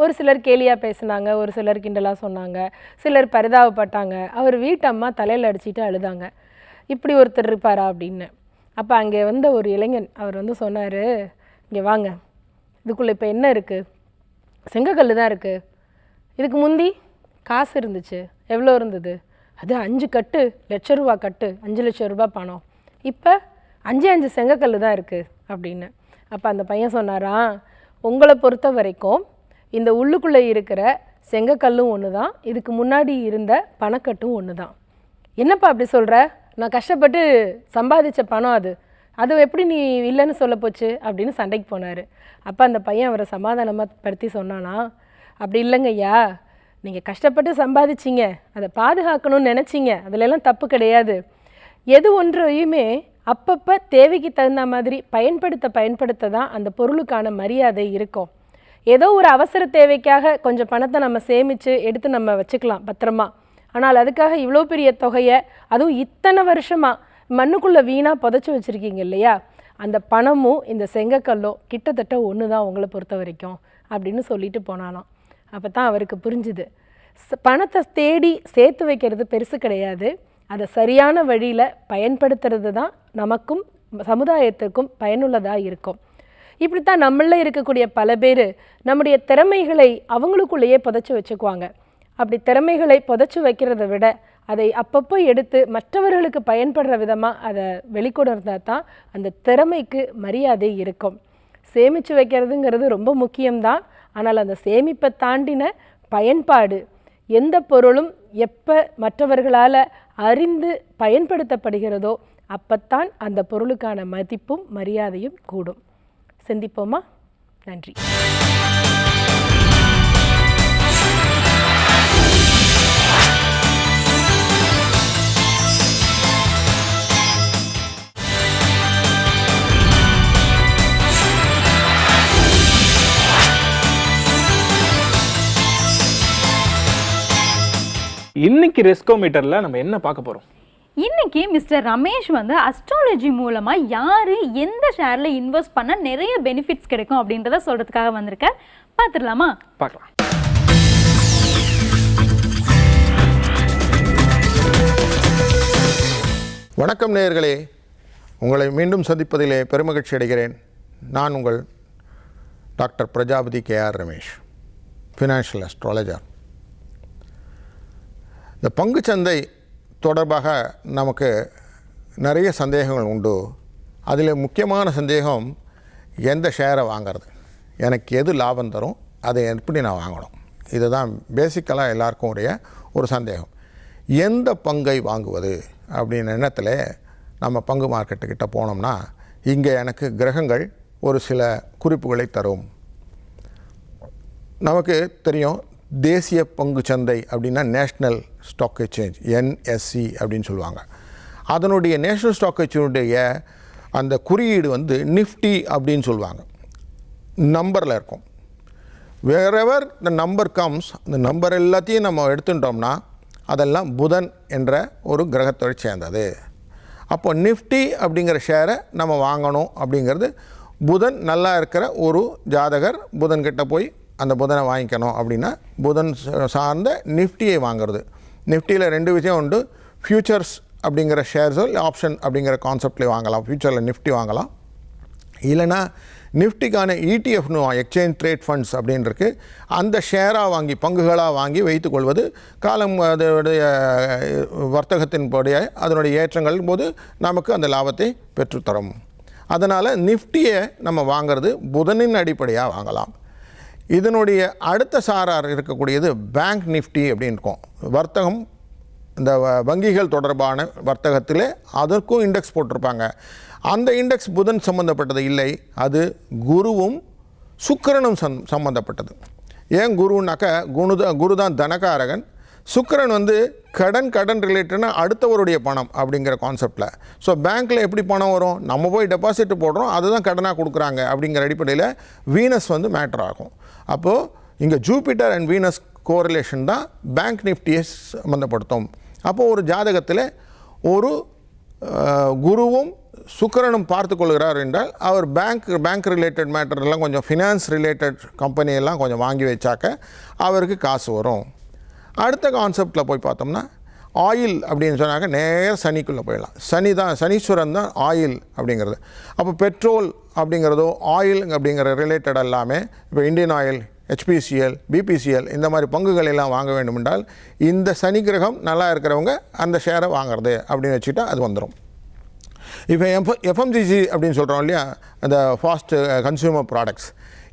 ஒரு சிலர் கேலியாக பேசினாங்க, ஒரு சிலர் கிண்டலாக சொன்னாங்க, சிலர் பரிதாபப்பட்டாங்க. அவர் வீட்டு அம்மா தலையில் அடிச்சுட்டு அழுதாங்க, இப்படி ஒருத்தர் இருப்பாரா அப்படின்னு. அப்போ அங்கே வந்த ஒரு இளைஞன் அவர் வந்து சொன்னார், இங்கே வாங்க, இதுக்குள்ளே இப்போ என்ன இருக்குது, செங்கக்கல் தான் இருக்குது. இதுக்கு முந்தி காசு இருந்துச்சு, எவ்வளோ இருந்தது, அது 5 கட்டு லட்ச ரூபா கட்டு, 5 லட்சம் ரூபாய் பணம். இப்போ 5 செங்கக்கல் தான் இருக்குது அப்படின்னு. அப்போ அந்த பையன் சொன்னாராம், உங்களை பொறுத்த வரைக்கும் இந்த உள்ளுக்குள்ளே இருக்கிற செங்கக்கல்லும் ஒன்று தான், இதுக்கு முன்னாடி இருந்த பணக்கட்டும் ஒன்று தான். என்னப்பா அப்படி சொல்கிற, நான் கஷ்டப்பட்டு சம்பாதிச்ச பணம் அது எப்படி நீ இல்லைன்னு சொல்ல போச்சு அப்படின்னு சண்டைக்கு போனார். அப்போ அந்த பையன் அவரை சமாதானமாக படுத்தி சொன்னானா, அப்படி இல்லைங்க ஐயா, நீங்கள் கஷ்டப்பட்டு சம்பாதிச்சிங்க, அதை பாதுகாக்கணும்னு நினச்சிங்க, அதிலெல்லாம் தப்பு கிடையாது. எது ஒன்றையுமே அப்பப்போ தேவைக்கு தகுந்த மாதிரி பயன்படுத்த தான் அந்த பொருளுக்கான மரியாதை இருக்கும். ஏதோ ஒரு அவசர தேவைக்காக கொஞ்சம் பணத்தை நம்ம சேமித்து எடுத்து நம்ம வச்சுக்கலாம் பத்திரமா. ஆனால் அதுக்காக இவ்வளோ பெரிய தொகையை, அதுவும் இத்தனை வருஷமாக மண்ணுக்குள்ளே வீணாக புதைச்சி வச்சுருக்கீங்க இல்லையா, அந்த பணமும் இந்த செங்கக்கல்லோ கிட்டத்தட்ட ஒன்று தான் உங்களை பொறுத்த வரைக்கும் அப்படின்னு சொல்லிட்டு போனாலாம். அப்போ தான் அவருக்கு புரிஞ்சுது, பணத்தை தேடி சேர்த்து வைக்கிறது பெருசு கிடையாது, அதை சரியான வழியில் பயன்படுத்துறது தான் நமக்கும் சமுதாயத்திற்கும் பயனுள்ளதாக இருக்கும். இப்படித்தான் நம்மள இருக்கக்கூடிய பல பேர் நம்முடைய திறமைகளை அவங்களுக்குள்ளேயே புதைச்சி வச்சுக்குவாங்க. அப்படி திறமைகளை புதைச்சி வைக்கிறத விட அதை அப்பப்போ எடுத்து மற்றவர்களுக்கு பயன்படுற விதமாக அதை வெளிக்கொணர்ந்தால் தான் அந்த திறமைக்கு மரியாதை இருக்கும். சேமித்து வைக்கிறதுங்கிறது ரொம்ப முக்கியம்தான். ஆனால் அந்த சேமிப்பை தாண்டின பயன்பாடு, எந்த பொருளும் எப்போ மற்றவர்களால் அறிந்து பயன்படுத்தப்படுகிறதோ அப்பத்தான் அந்த பொருளுக்கான மதிப்பும் மரியாதையும் கூடும். சிந்திப்போமா? நன்றி. இன்னைக்கு ரெஸ்கோமீட்டர்ல நம்ம என்ன பார்க்க போறோம்? இன்னைக்கு மிஸ்டர் ரமேஷ் வந்து அஸ்ட்ராலஜி மூலமா யாரு எந்த ஷேர்ல இன்வெஸ்ட் பண்ண நிறைய பெனிஃபிட்ஸ் கிடைக்கும் அப்படின்றத சொல்றதுக்காக வந்திருக்கார். பார்த்துடலாமா? பார்க்கலாம். வணக்கம் நேயர்களே, உங்களை மீண்டும் சந்திப்பதிலே பெருமகிழ்ச்சி அடைகிறேன். நான் உங்கள் doctor Prajapati K R Ramesh, financial astrologer. இந்த பங்குச்சந்தை தொடர்பாக நமக்கு நிறைய சந்தேகங்கள் உண்டு. அதில் முக்கியமான சந்தேகம், எந்த ஷேரை வாங்கிறது, எனக்கு எது லாபம் தரும், அதை எப்படி நான் வாங்கணும்? இதுதான் பேசிக்கலாக எல்லாருக்கும் உடைய ஒரு சந்தேகம். எந்த பங்கை வாங்குவது அப்படின்னு எண்ணத்தில் நம்ம பங்கு மார்க்கெட்டுக்கிட்ட போனோம்னா இங்கே எனக்கு கிரகங்கள் ஒரு சில குறிப்புகளை தரும். நமக்கு தெரியும் தேசிய பங்கு சந்தை அப்படின்னா நேஷ்னல் ஸ்டாக் எக்ஸ்சேஞ்ச், NSE அப்படின்னு சொல்லுவாங்க. அதனுடைய நேஷ்னல் ஸ்டாக் எக்ஸ்சேஞ்சுடைய அந்த குறியீடு வந்து நிஃப்டி அப்படின்னு சொல்லுவாங்க. நம்பரில் இருக்கும். வேறெவர் த நம்பர் கம்ஸ், அந்த நம்பர் எல்லாத்தையும் நம்ம எடுத்துட்டோம்னா அதெல்லாம் புதன் என்ற ஒரு கிரகத்தை சேர்ந்தது. அப்போ நிஃப்டி அப்படிங்கிற ஷேரை நம்ம வாங்கணும் அப்படிங்கிறது புதன் நல்லா இருக்கிற ஒரு ஜாதகர் புதன்கிட்ட போய் அந்த புதனை வாங்கிக்கணும் அப்படின்னா புதன் சார்ந்த நிஃப்டியை வாங்கிறது. நிஃப்டியில் 2 விஷயம் உண்டு. ஃபியூச்சர்ஸ் அப்படிங்கிற ஷேர்ஸோ இல்லை ஆப்ஷன் அப்படிங்கிற கான்செப்ட்லேயே வாங்கலாம். ஃபியூச்சரில் நிஃப்டி வாங்கலாம். இல்லைனா நிஃப்டிக்கான ETF எக்ஸ்சேஞ்ச் ட்ரேட் ஃபண்ட்ஸ் அப்படின்னு இருக்குது. அந்த ஷேராக வாங்கி பங்குகளாக வாங்கி வைத்துக்கொள்வது காலம் அதனுடைய வர்த்தகத்தின்படிய அதனுடைய ஏற்றங்கள் போது நமக்கு அந்த லாபத்தை பெற்றுத்தரும். அதனால் நிஃப்டியை நம்ம வாங்கிறது புதனின் அடிப்படையாக வாங்கலாம். இதனுடைய அடுத்த சாரார் இருக்கக்கூடியது பேங்க் நிஃப்டி அப்படின்னு இருக்கும். வர்த்தகம் இந்த வங்கிகள் தொடர்பான வர்த்தகத்தில் அதற்கும் இண்டெக்ஸ் போட்டிருப்பாங்க. அந்த இண்டெக்ஸ் புதன் சம்மந்தப்பட்டது இல்லை, அது குருவும் சுக்கிரனும் சம்மந்தப்பட்டது. ஏன் குருன்னாக்கா குரு தான் தனகாரகன். சுக்கிரன் வந்து கடன் ரிலேட்டட்னா அடுத்தவருடைய பணம் அப்படிங்கிற கான்செப்டில். ஸோ பேங்க்கில் எப்படி பணம் வரும்? நம்ம போய் டெபாசிட் போடுறோம், அதுதான் கடனாக கொடுக்குறாங்க அப்படிங்கிற அடிப்படையில் வீனஸ் வந்து மேட்டர் ஆகும். அப்போது இங்கே ஜூபிட்டர் அண்ட் வீனஸ் கோரிலேஷன் தான் பேங்க் நிஃப்டியை சம்மந்தப்படுத்தும். அப்போது ஒரு ஜாதகத்தில் ஒரு குருவும் சுக்கிரனும் பார்த்து கொள்கிறார் என்றால் அவர் பேங்க் ரிலேட்டட் மேட்டர்லாம் கொஞ்சம் ஃபினான்ஸ் ரிலேட்டட் கம்பெனியெல்லாம் கொஞ்சம் வாங்கி வச்சாக்க அவருக்கு காசு வரும். அடுத்த கான்செப்டில் போய் பார்த்தோம்னா ஆயில் அப்படின்னு சொன்னாக்க நேர சனிக்குள்ளே போயிடலாம். சனீஸ்வரன் தான் ஆயில் அப்படிங்கிறது. அப்போ பெட்ரோல் அப்படிங்கிறதோ ஆயில் அப்படிங்கிற ரிலேட்டட் எல்லாமே இப்போ இந்தியன் ஆயில், HPCL, BPCL இந்த மாதிரி பங்குகள் எல்லாம் வாங்க வேண்டும் என்றால் இந்த சனி கிரகம் நல்லா இருக்கிறவங்க அந்த ஷேரை வாங்குறது அப்படின்னு வச்சுட்டா அது வந்துடும். இப்போ FMCG அப்படின்னு சொல்கிறோம் இல்லையா, அந்த ஃபாஸ்ட் கன்சியூமர் ப்ராடக்ட்ஸ்,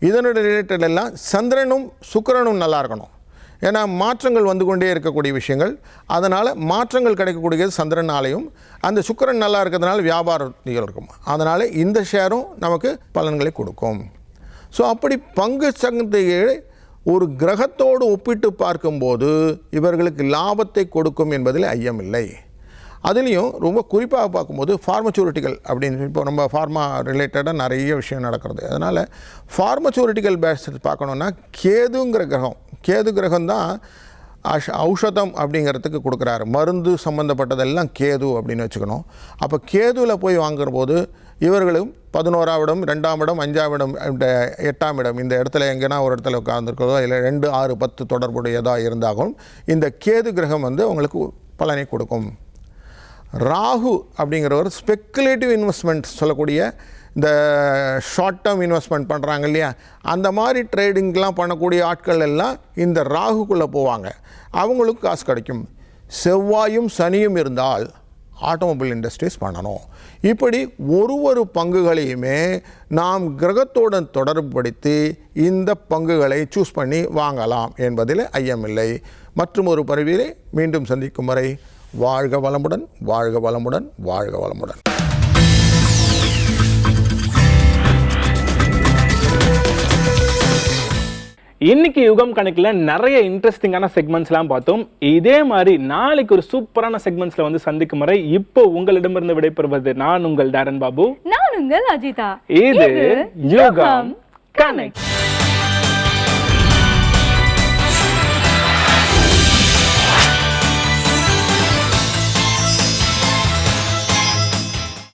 இதனுடைய ரிலேட்டட் எல்லாம் சந்திரனும் சுக்கிரனும் நல்லா இருக்கணும். ஏன்னா மாற்றங்கள் வந்து கொண்டே இருக்கக்கூடிய விஷயங்கள், அதனால் மாற்றங்கள் கிடைக்கக்கூடியது சந்திரனாலையும், அந்த சுக்கிரன் நல்லா இருக்கிறதுனால வியாபாரங்கள் இருக்கும். அதனால் இந்த ஷேரும் நமக்கு பலன்களை கொடுக்கும். ஸோ அப்படி பங்கு சந்தையை ஒரு கிரகத்தோடு ஒப்பிட்டு பார்க்கும்போது இவர்களுக்கு லாபத்தை கொடுக்கும் என்பதில் ஐயமில்லை. அதுலேயும் ரொம்ப குறிப்பாக பார்க்கும்போது ஃபார்மசூட்டிக்கல் அப்படின்னு இப்போ நம்ம ஃபார்மா ரிலேட்டடாக நிறைய விஷயம் நடக்கிறது. அதனால் ஃபார்மசூட்டிக்கல் பேஸ் பார்க்கணுன்னா கேது கிரகம் தான் ஔஷதம் அப்படிங்கிறதுக்கு கொடுக்குறாரு. மருந்து சம்மந்தப்பட்டதெல்லாம் கேது அப்படின்னு வச்சுக்கணும். அப்போ கேதுவில் போய் வாங்குற போது இவர்களும் 11ஆம் இடம், 2ஆம் இடம், 5ஆம் இடம், 8ஆம் இடம் இந்த இடத்துல எங்கேனா ஒரு இடத்துல உட்கார்ந்துருக்கிறதோ இல்லை 2, 6, 10 தொடர்புடையதாக இருந்தாலும் இந்த கேது கிரகம் வந்து உங்களுக்கு பலனை கொடுக்கும். ராகு அப்படிங்கிறவர் ஸ்பெக்குலேட்டிவ் இன்வெஸ்ட்மெண்ட் சொல்லக்கூடிய இந்த ஷார்ட் டேர்ம் இன்வெஸ்ட்மெண்ட் பண்ணுறாங்க இல்லையா, அந்த மாதிரி ட்ரேடிங்லாம் பண்ணக்கூடிய ஆட்கள் எல்லாம் இந்த ராகுக்குள்ளே போவாங்க. அவங்களுக்கு காசு கிடைக்கும். செவ்வாயும் சனியும் இருந்தால் ஆட்டோமொபைல் இண்டஸ்ட்ரீஸ் பண்ணணும். இப்படி ஒரு பங்குகளையுமே நாம் கிரகத்தோடு தொடர்புபடுத்தி இந்த பங்குகளை சூஸ் பண்ணி வாங்கலாம் என்பதில் ஐயமில்லை. மற்றும் ஒரு பதிவிலே மீண்டும் சந்திக்கும் வரை வாழ்க வளமுடன், வாழ்க வளமுடன், வாழ்க வளமுடன். இன்னைக்கு யுகம் கணக்கில் நிறைய இன்ட்ரெஸ்டிங்கான செக்மெண்ட்ஸ்லாம் பார்த்தோம். இதே மாதிரி நாளைக்கு ஒரு சூப்பரான செக்மெண்ட்ஸ்ல வந்து சந்திக்கும் வரை இப்போ உங்களிடமிருந்து விடைபெறுவது நான் உங்கள் டாரன் பாபு, நான் உங்கள் அஜிதா. இது யுகம் கனெக்ட்.